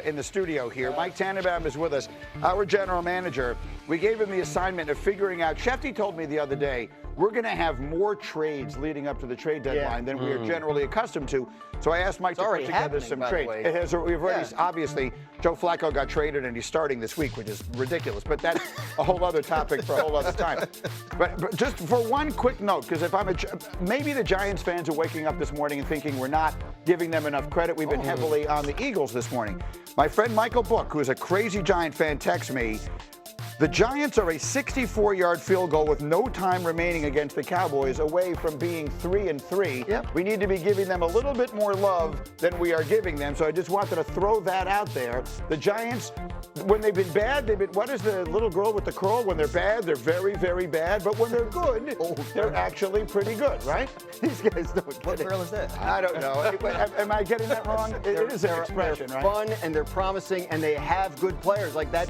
In the studio here. Mike Tannenbaum is with us, our general manager. We gave him the assignment of figuring out. Shefty told me the other day, we're going to have more trades leading up to the trade deadline than we are generally accustomed to. So I asked Mike to put together some trades. It has, we've already, obviously, Joe Flacco got traded and he's starting this week, which is ridiculous. But that's a whole other topic for a whole other time. But just for one quick note, because if I'm maybe the Giants fans are waking up this morning and thinking we're not giving them enough credit. We've been heavily on the Eagles this morning. My friend Michael Book, who is a crazy Giant fan, texts me, the Giants are a 64-yard field goal with no time remaining against the Cowboys away from being 3-3. Yep. We need to be giving them a little bit more love than we are giving them. So I just wanted to throw that out there. The Giants, when they've been bad, what is the little girl with the curl? When they're bad, they're very, very bad. But when they're good, they're actually pretty good, right? These guys don't get What it. girl is that? I don't know. Am I getting that wrong? It is an expression, they're right? fun and they're promising and they have good players. Like that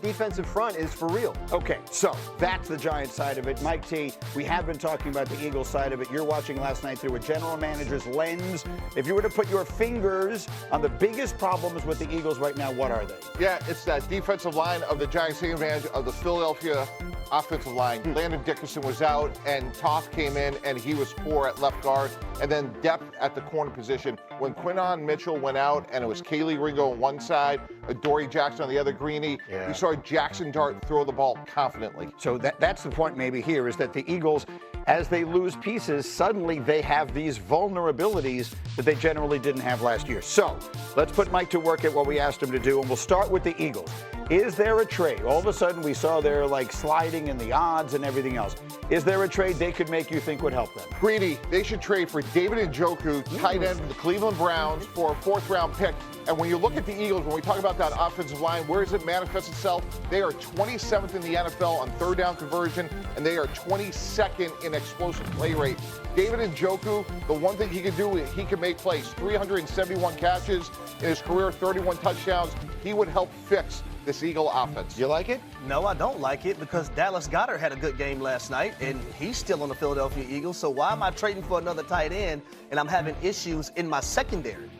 defensive front is for real. Okay, so that's the Giants side of it. Mike T, we have been talking about the Eagles side of it. You're watching last night through a general manager's lens. If you were to put your fingers on the biggest problems with the Eagles right now, what are they? Yeah, it's that defensive line of the Giants taking advantage of the Philadelphia offensive line. Landon Dickerson was out, and Toth came in, and he was poor at left guard. And then depth at the corner position. When Quinton Mitchell went out, and it was Kaylee Ringo on one side, Adoree Jackson on the other, Greeny, we saw Jackson Dart throw the ball confidently. So that's the point maybe here, is that the Eagles, as they lose pieces, suddenly they have these vulnerabilities that they generally didn't have last year. So let's put Mike to work at what we asked him to do, and we'll start with the Eagles. Is there a trade? All of a sudden we saw they're like sliding in the odds and everything else. Is there a trade they could make you think would help them? Greedy, they should trade for David Njoku, tight end of the Cleveland Browns, for a fourth-round pick. And when you look at the Eagles, when we talk about that offensive line, where does it manifest itself? They are 27th in the NFL on third down conversion, and they are 22nd in explosive play rate. David Njoku, the one thing he can do is he can make plays. 371 catches in his career, 31 touchdowns. He would help fix this Eagle offense. You like it? No, I don't like it because Dallas Goedert had a good game last night, and he's still on the Philadelphia Eagles. So why am I trading for another tight end, and I'm having issues in my secondary?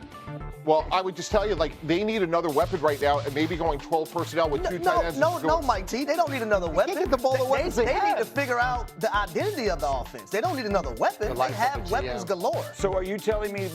Well, I would just tell you, like, they need another weapon right now, and maybe going 12 personnel with two tight ends. No, Mike T. They don't need another weapon. Get the ball the weapons they they need have. to figure out the identity of the offense. They don't need another weapon. They have weapons galore. So are you telling me,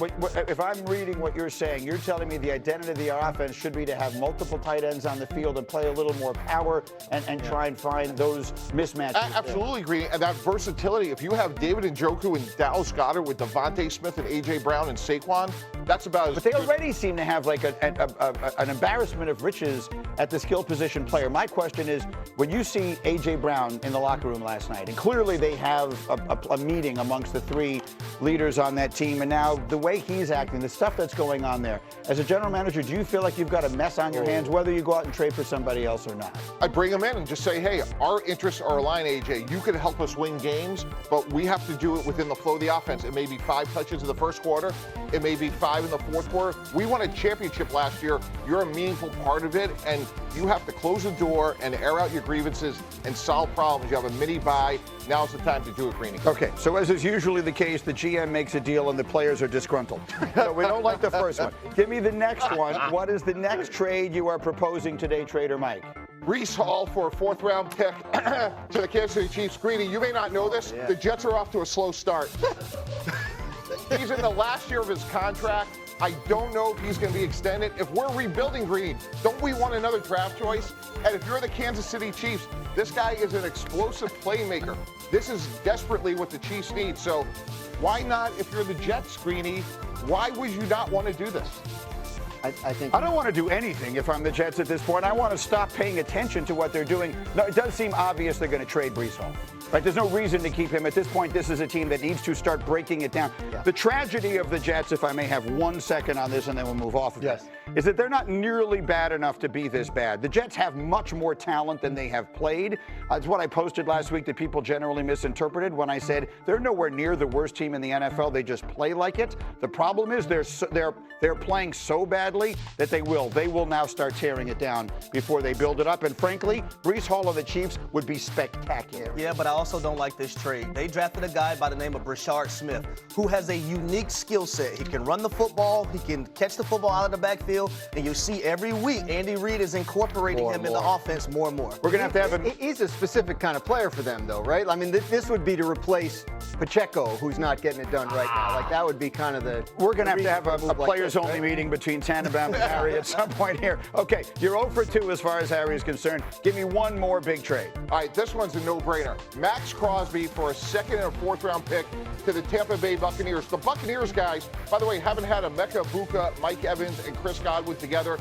if I'm reading what you're saying, you're telling me the identity of the offense should be to have multiple tight ends on the field and play a little more power and try and find those mismatches? Absolutely, Green. And that versatility, if you have David Njoku and Dallas Goedert with Devontae Smith and A.J. Brown and Saquon, that's about as But they already seem to have like an embarrassment of riches at the skill position player. My question is, when you see A.J. Brown in the locker room last night, and clearly they have a meeting amongst the three leaders on that team, and now the way he's acting, the stuff that's going on there, as a general manager, do you feel like you've got a mess on your hands, whether you go out and trade for somebody else or not? I bring him in and just say, hey, our interests are aligned, AJ. You can help us win games, but we have to do it within the flow of the offense. It may be 5 touches in the first quarter. It may be 5 in the fourth quarter. We won a championship last year. You're a meaningful part of it, and you have to close the door and air out your grievances and solve problems. You have a mini bye. Now's the time to do it, Greeny. Okay, so as is usually the case, the GM makes a deal and the players are disgruntled. So we don't like the first one. Give me the next one. What is the next trade you are proposing today, Trader Mike? Breece Hall for a fourth-round pick to the Kansas City Chiefs. Greeny, you may not know this. The Jets are off to a slow start. He's in the last year of his contract. I don't know if he's going to be extended. If we're rebuilding, Green, don't we want another draft choice? And if you're the Kansas City Chiefs, this guy is an explosive playmaker. This is desperately what the Chiefs need. So why not, if you're the Jets, Greeny, why would you not want to do this? I don't want to do anything if I'm the Jets at this point. I want to stop paying attention to what they're doing. No, it does seem obvious they're going to trade Breece Hall. Right? There's no reason to keep him. At this point, this is a team that needs to start breaking it down. Yeah. The tragedy of the Jets, if I may have 1 second on this and then we'll move off of it, is that they're not nearly bad enough to be this bad. The Jets have much more talent than they have played. That's what I posted last week that people generally misinterpreted when I said they're nowhere near the worst team in the NFL. They just play like it. The problem is they're playing so badly badly that they will. They will now start tearing it down before they build it up. And frankly, Breece Hall of the Chiefs would be spectacular. Yeah, but I also don't like this trade. They drafted a guy by the name of Brashard Smith, who has a unique skill set. He can run the football, he can catch the football out of the backfield, and you see every week Andy Reid is incorporating him in the offense more and more. We're going to have him. He's a specific kind of player for them, though, right? I mean, this would be to replace Pacheco, who's not getting it done right now. Like, that would be kind of the. We're going to have a players-only meeting between Tannenbaum and Harry at some point here. Okay, you're 0 for 2 as far as Harry is concerned. Give me one more big trade. All right, this one's a no-brainer. Max Crosby for a second and a fourth-round pick to the Tampa Bay Buccaneers. The Buccaneers guys, by the way, haven't had a Mecca Buka, Mike Evans, and Chris Godwin together.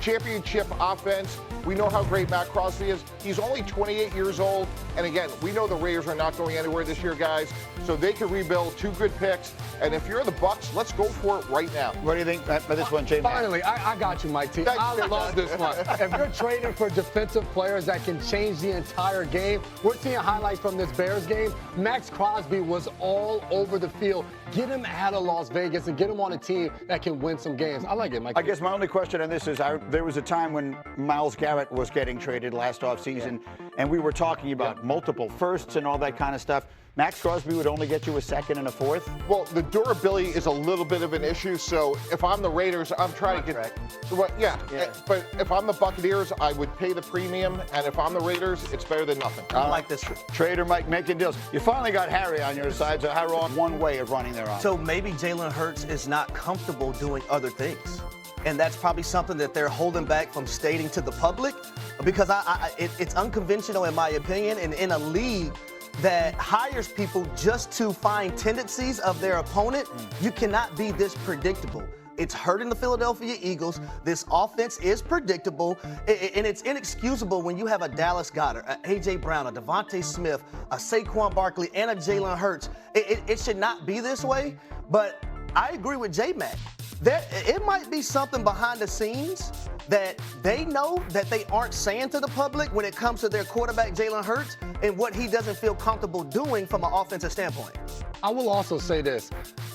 Championship offense. We know how great Matt Crosby is. He's only 28 years old. And again, we know the Raiders are not going anywhere this year, guys. So they can rebuild 2 good picks. And if you're the Bucs, let's go for it right now. What do you think about this one, Jay? Finally, I got you, Mike T. I love this one. If you're trading for defensive players that can change the entire game, we're seeing highlights from this Bears game. Max Crosby was all over the field. Get him out of Las Vegas and get him on a team that can win some games. I like it, Mike. I guess my only question on this is there was a time when Myles Garrett was getting traded last offseason, and we were talking about multiple firsts and all that kind of stuff. Max Crosby would only get you a second and a fourth? Well, the durability is a little bit of an issue. So if I'm the Raiders, I'm trying to get. Well, yeah. But if I'm the Buccaneers, I would pay the premium. And if I'm the Raiders, it's better than nothing. I like this. Trader Mike making deals. You finally got Harry on your side, so how wrong one way of running their offense? So maybe Jalen Hurts is not comfortable doing other things. And that's probably something that they're holding back from stating to the public, because it's unconventional, in my opinion, and in a league that hires people just to find tendencies of their opponent, you cannot be this predictable. It's hurting the Philadelphia Eagles. This offense is predictable, and it's inexcusable when you have a Dallas Goedert, a A.J. Brown, a Devontae Smith, a Saquon Barkley, and a Jalen Hurts. It should not be this way, but I agree with J-Mac. It might be something behind the scenes that they know that they aren't saying to the public when it comes to their quarterback, Jalen Hurts, and what he doesn't feel comfortable doing from an offensive standpoint. I will also say this.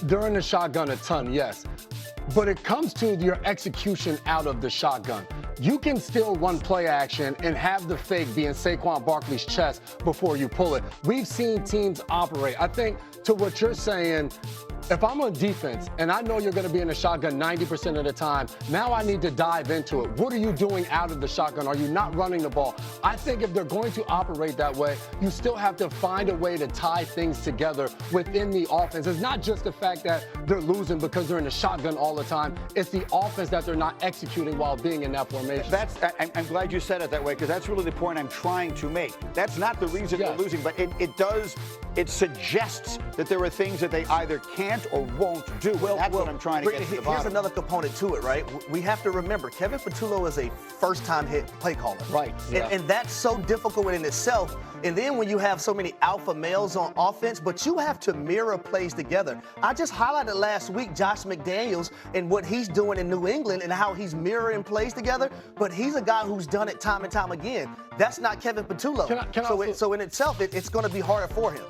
During the shotgun a ton, yes. But it comes to your execution out of the shotgun. You can still run play action and have the fake be in Saquon Barkley's chest before you pull it. We've seen teams operate. I think to what you're saying, if I'm on defense and I know you're going to be in the shotgun 90% of the time, now I need to dive into it. What are you doing out of the shotgun? Are you not running the ball? I think if they're going to operate that way, you still have to find a way to tie things together within the offense. It's not just the fact that they're losing because they're in the shotgun all the time. It's the offense that they're not executing while being in that formation. I'm glad you said it that way, because that's really the point I'm trying to make. That's not the reason they're losing, but it suggests that there are things that they either can't or won't do. Well, that's what I'm trying to get to the bottom. Here's another component to it, right? We have to remember, Kevin Patullo is a first-time hit play caller. Right. Yeah. And that's so difficult in itself. And then when you have so many alpha males on offense, but you have to mirror plays together. I just highlighted last week Josh McDaniels and what he's doing in New England and how he's mirroring plays together, but he's a guy who's done it time and time again. That's not Kevin Patullo. So in itself, it's going to be harder for him.